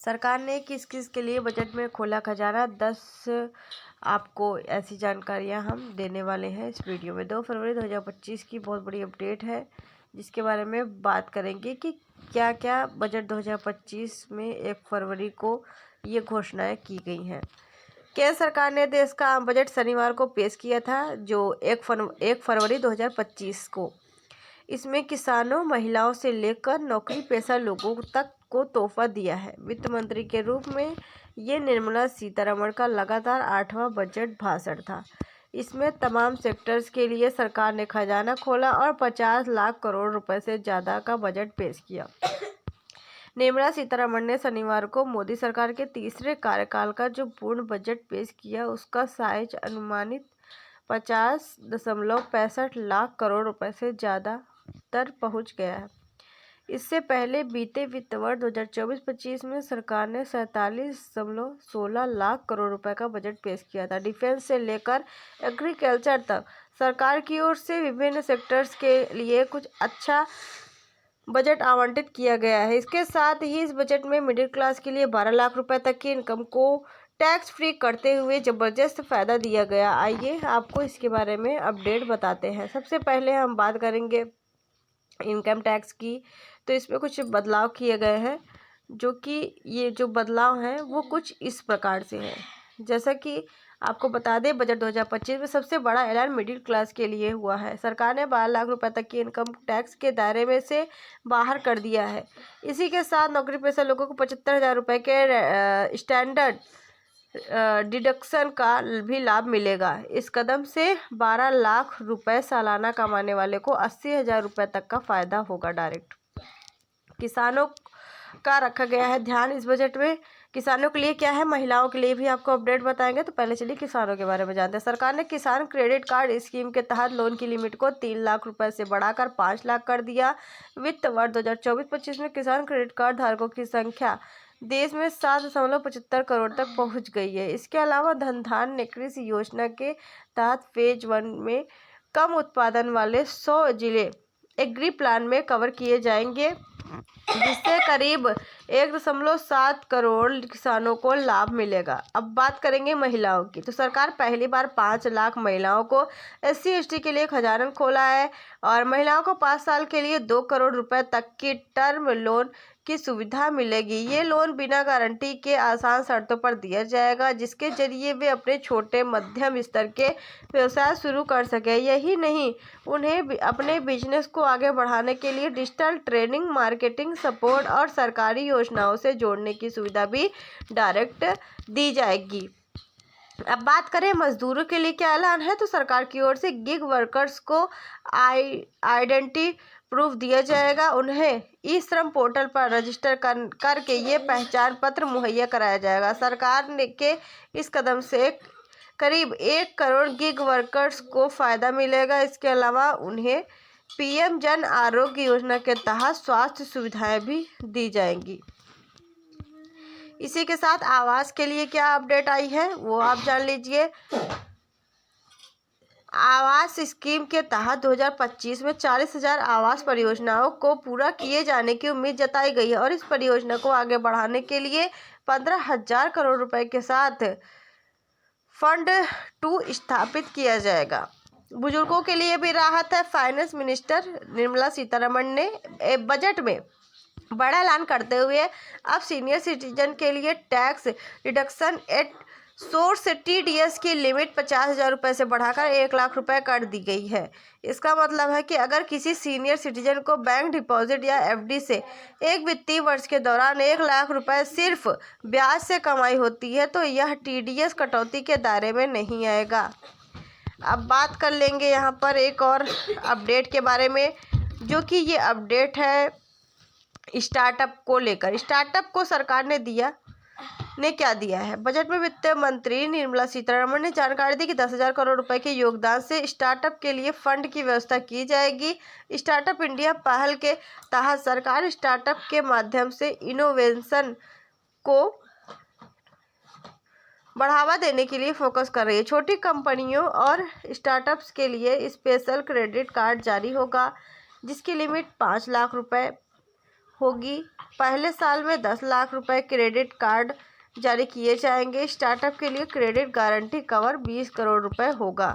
सरकार ने किस किस के लिए बजट में खोला खजाना, 10 आपको ऐसी जानकारियां हम देने वाले हैं इस वीडियो में। 2 फरवरी 2025 की बहुत बड़ी अपडेट है जिसके बारे में बात करेंगे कि क्या क्या बजट 2025 में 1 फरवरी को ये घोषणाएं की गई हैं। केंद्र सरकार ने देश का आम बजट शनिवार को पेश किया था जो 1 फरवरी 2025 को। इसमें किसानों, महिलाओं से लेकर नौकरी पेशा लोगों तक को तोहफा दिया है। वित्त मंत्री के रूप में ये निर्मला सीतारमण का लगातार 8वां बजट भाषण था। इसमें तमाम सेक्टर्स के लिए सरकार ने खजाना खोला और 50 लाख करोड़ रुपए से ज़्यादा का बजट पेश किया। निर्मला सीतारमण ने शनिवार को मोदी सरकार के तीसरे कार्यकाल का जो पूर्ण बजट पेश किया उसका साइज अनुमानित 50.65 लाख करोड़ रुपए से ज़्यादा तर पहुंच गया है। इससे पहले बीते वित्त वर्ष 2024-25 में सरकार ने 47.16 लाख करोड़ रुपए का बजट पेश किया था। डिफेंस से लेकर एग्रीकल्चर तक सरकार की ओर से विभिन्न सेक्टर्स के लिए कुछ अच्छा बजट आवंटित किया गया है। इसके साथ ही इस बजट में मिडिल क्लास के लिए 12 लाख रुपए तक की इनकम को टैक्स फ्री करते हुए जबरदस्त फायदा दिया गया। आइए आपको इसके बारे में अपडेट बताते हैं। सबसे पहले हम बात करेंगे इनकम टैक्स की। तो इसमें कुछ बदलाव किए गए हैं जो कि ये जो बदलाव हैं वो कुछ इस प्रकार से है। जैसा कि आपको बता दें, बजट 2025 में सबसे बड़ा ऐलान मिडिल क्लास के लिए हुआ है। सरकार ने 12 लाख रुपए तक की इनकम टैक्स के दायरे में से बाहर कर दिया है। इसी के साथ नौकरी पेशा लोगों को 75,000 रुपये के स्टैंडर्ड डिडक्शन का भी लाभ मिलेगा। इस कदम से 12 लाख रुपए सालाना कमाने वाले को 80,000 रुपये तक का फायदा होगा डायरेक्ट। किसानों का रखा गया है ध्यान इस बजट में। किसानों के लिए क्या है, महिलाओं के लिए भी आपको अपडेट बताएंगे। तो पहले चलिए किसानों के बारे में जानते हैं। सरकार ने किसान क्रेडिट कार्ड स्कीम के तहत लोन की लिमिट को 3 लाख रुपए से बढ़ाकर 5 लाख कर दिया। वित्त वर्ष 2024-25 में किसान क्रेडिट कार्ड धारकों की संख्या देश में 7.75 करोड़ तक पहुंच गई है। इसके अलावा धन ने कृषि योजना के तहत फेज 1 में कम उत्पादन वाले 100 जिले एग्री प्लान में कवर किए जाएंगे, जिससे करीब 1.7 करोड़ किसानों को लाभ मिलेगा। अब बात करेंगे महिलाओं की। तो सरकार पहली बार 5 लाख महिलाओं को SC/ST के लिए खजाना खोला है और महिलाओं को 5 साल के लिए 2 करोड़ रुपए तक की टर्म लोन की सुविधा मिलेगी। ये लोन बिना गारंटी के आसान शर्तों पर दिया जाएगा, जिसके जरिए वे अपने छोटे मध्यम स्तर के व्यवसाय शुरू कर सकें। यही नहीं, उन्हें अपने बिजनेस को आगे बढ़ाने के लिए डिजिटल ट्रेनिंग, मार्केटिंग सपोर्ट और सरकारी योजनाओं से जोड़ने की सुविधा भी डायरेक्ट दी जाएगी। अब बात करें मजदूरों के लिए क्या ऐलान है। तो सरकार की ओर से गिग वर्कर्स को आइडेंटिटी प्रूफ दिया जाएगा। उन्हें ई श्रम पोर्टल पर रजिस्टर करके ये पहचान पत्र मुहैया कराया जाएगा। सरकार के इस कदम से करीब 1 करोड़ गिग वर्कर्स को फायदा मिलेगा। इसके अलावा उन्हें PM जन आरोग्य योजना के तहत स्वास्थ्य सुविधाएं भी दी जाएंगी। इसी के साथ आवास के लिए क्या अपडेट आई है वो आप जान लीजिए। आवास स्कीम के तहत 2025 में 40,000 आवास परियोजनाओं को पूरा किए जाने की उम्मीद जताई गई है और इस परियोजना को आगे बढ़ाने के लिए 15,000 करोड़ रुपए के साथ फंड 2 स्थापित किया जाएगा। बुजुर्गों के लिए भी राहत है। फाइनेंस मिनिस्टर निर्मला सीतारमण ने बजट में बड़ा ऐलान करते हुए अब सीनियर सिटीजन के लिए tax reduction at source TDS की लिमिट 50,000 रुपये से बढ़ाकर 1 लाख रुपए कर दी गई है। इसका मतलब है कि अगर किसी सीनियर सिटीजन को बैंक डिपॉजिट या FD से एक वित्तीय वर्ष के दौरान 1 लाख रुपए सिर्फ ब्याज से कमाई होती है तो यह TDS कटौती के दायरे में नहीं आएगा। अब बात कर लेंगे यहाँ पर एक और अपडेट के बारे में, जो कि ये अपडेट है स्टार्टअप को लेकर। स्टार्टअप को सरकार ने क्या दिया है। बजट में वित्त मंत्री निर्मला सीतारमण ने जानकारी दी कि 10,000 करोड़ रुपए के योगदान से स्टार्टअप के लिए फंड की व्यवस्था की जाएगी। स्टार्टअप इंडिया पहल के तहत सरकार स्टार्टअप के माध्यम से इनोवेशन को बढ़ावा देने के लिए फोकस कर रही है। छोटी कंपनियों और स्टार्टअप्स के लिए स्पेशल क्रेडिट कार्ड जारी होगा, जिसकी लिमिट 5 लाख रुपए होगी। पहले साल में 10 लाख रुपए क्रेडिट कार्ड जारी किए जाएंगे। स्टार्टअप के लिए क्रेडिट गारंटी कवर 20 करोड़ रुपए होगा।